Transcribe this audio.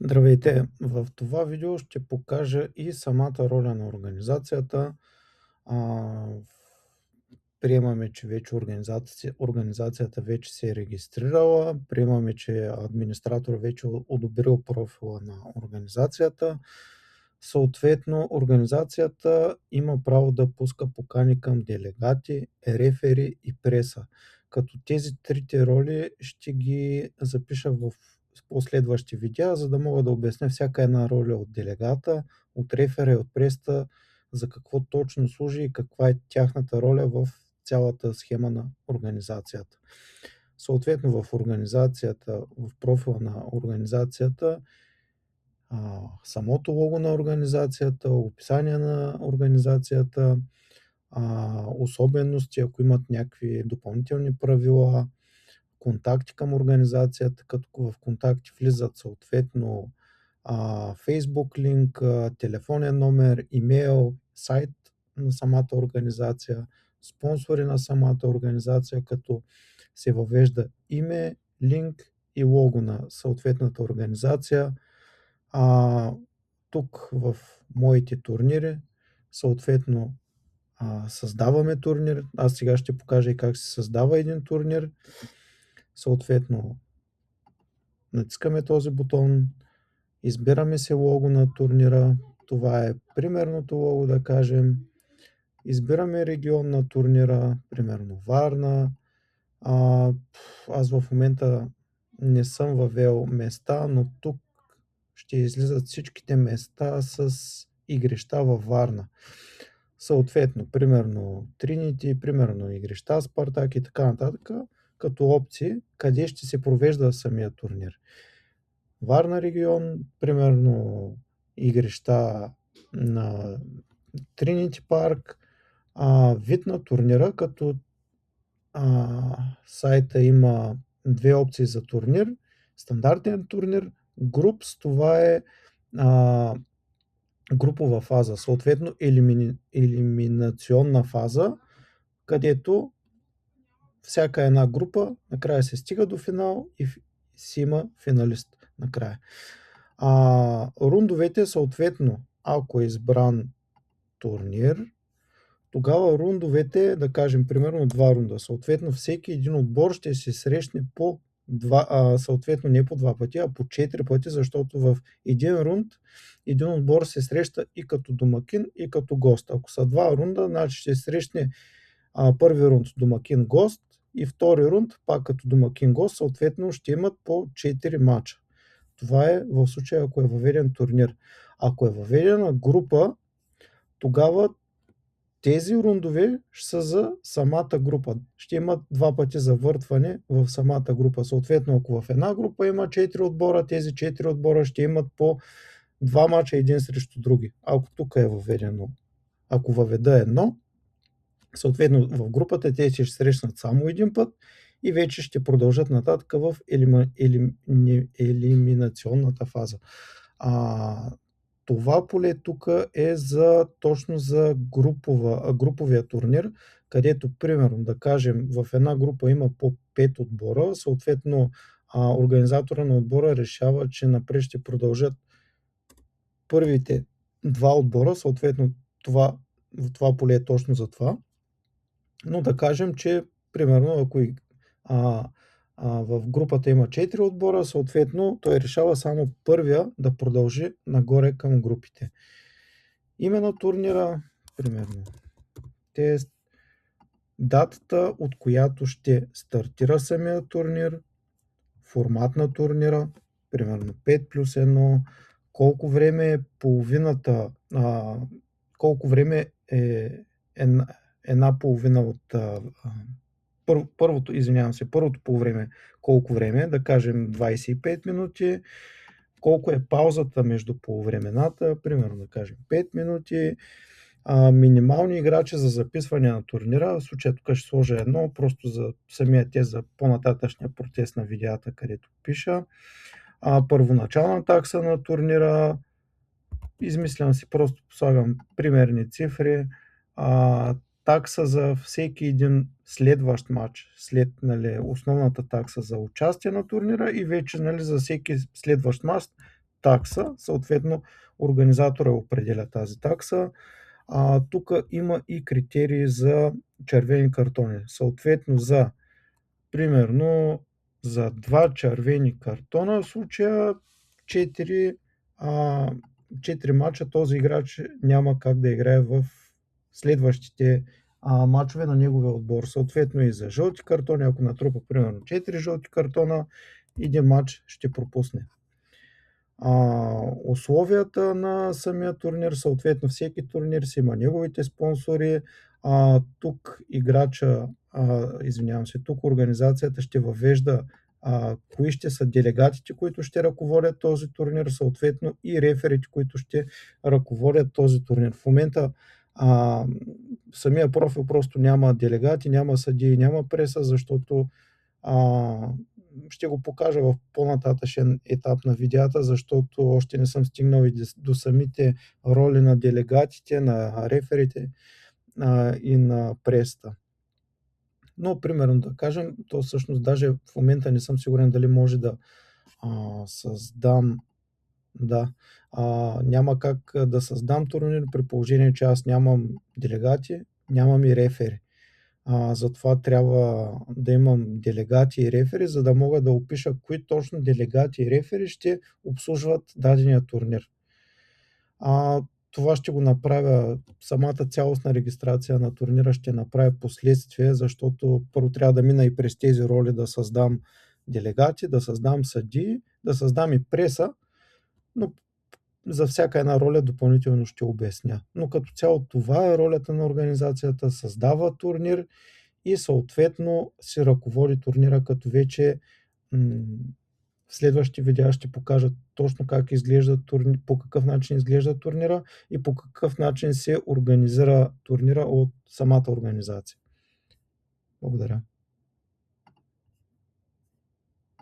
Здравейте! В това видео ще покажа и самата роля на организацията. А, Приемаме, че вече организацията вече се е регистрирала, приемаме, че администратор вече одобрил профила на организацията. Съответно, организацията има право да пуска покани към делегати, рефери и преса. Като тези трите роли ще ги запиша в последващи видеа, за да мога да обясня всяка една роля от делегата, от рефера и от пресата, за какво точно служи и каква е тяхната роля в цялата схема на организацията. Съответно в профила на организацията, самото лого на организацията, описание на организацията, особености, ако имат някакви допълнителни правила, контакти към организацията, като в контакти влизат съответно Facebook линк, телефонен номер, имейл, сайт на самата организация, спонсори на самата организация, като се въвежда име, линк и лого на съответната организация. Тук в моите турнири съответно създаваме турнир. Аз сега ще покажа и как се създава един турнир. Съответно натискаме този бутон, избираме се лого на турнира. Това е примерното лого, да кажем. Избираме регион на турнира, примерно Варна. Аз в момента не съм въвел места, но тук ще излизат всичките места с игрища във Варна. Съответно, примерно Тринити, примерно игрища Спартак и така нататък, като опции, къде ще се провежда самия турнир. Варна регион, примерно игрища на Тринити парк, вид на турнира, като сайта има две опции за турнир. Стандартен турнир, Groups, това е групова фаза, съответно елиминационна фаза, където всяка една група накрая се стига до финал и си има финалист накрая. Рундовете съответно, ако е избран турнир, тогава рундовете, да кажем примерно 2 рунда, съответно всеки един отбор ще се срещне по съответно не по 2 пъти, а по 4 пъти, защото в един рунд един отбор се среща и като домакин, и като гост. Ако са 2 рунда, значи ще се срещне първи рунд домакин-гост и втори рунд пак като домакин-гост, съответно ще имат по 4 мача. Това е в случая, ако е въведен турнир. Ако е въведена група, тогава тези рундове ще са за самата група. Ще имат 2 пъти завъртване в самата група. Съответно, ако в една група има 4 отбора, тези 4 отбора ще имат по 2 мача един срещу други. Ако тук е въведено, ако въведа едно, съответно в групата те ще срещнат само един път и вече ще продължат нататък в елиминационната фаза. Това поле тук е точно за груповия турнир, където примерно да кажем в една група има по 5 отбора, съответно организатора на отбора решава, че напред ще продължат първите 2 отбора, съответно това поле е точно за това. Но да кажем, че примерно ако в групата има 4 отбора, съответно той решава само първия да продължи нагоре към групите. Име на турнира, примерно тест, датата, от която ще стартира самия турнир, формат на турнира, примерно 5+1, колко време е половината, колко време е една половина от първото полувреме, колко време е, да кажем 25 минути, колко е паузата между полувремената, примерно да кажем 5 минути, минимални играчи за записване на турнира, в случая тук ще сложа едно, просто за самия тест за по-нататъчния процес на видеята, където пиша, първоначална такса на турнира, измислям си, просто слагам примерни цифри, такса за всеки един следващ матч, след основната такса за участие на турнира и вече за всеки следващ матч такса, съответно организатора определя тази такса. Тук има и критерии за червени картони. Съответно примерно за 2 червени картона, в случая 4 мача този играч няма как да играе в следващите мачове на неговия отбор. Съответно и за жълти картони, ако натрупа примерно 4 жълти картона, един мач ще пропусне. Условията на самия турнир, съответно всеки турнир си има неговите спонсори. Тук тук организацията ще въвежда кои ще са делегатите, които ще ръководят този турнир, съответно и реферите, които ще ръководят този турнир. В момента самия профил просто няма делегати, няма съдии, няма преса, защото ще го покажа в по-нататъшен етап на видеята, защото още не съм стигнал и до самите роли на делегатите, на реферите и на пресата. Но, примерно да кажем, то всъщност даже в момента не съм сигурен дали може да създам. Няма как да създам турнир при положение, че аз нямам делегати, нямам и рефери. Затова трябва да имам делегати и рефери, за да мога да опиша кои точно делегати и рефери ще обслужват дадения турнир. Това ще го направя, самата цялостна регистрация на турнира ще направя последствие, защото първо трябва да мина и през тези роли да създам делегати, да създам съдии, да създам и преса, но за всяка една роля допълнително ще обясня. Но като цяло това е ролята на организацията, създава турнир и съответно се ръководи турнира, като вече в следващите видеа ще покажа точно как изглежда турнир, по какъв начин изглежда турнира и по какъв начин се организира турнира от самата организация. Благодаря.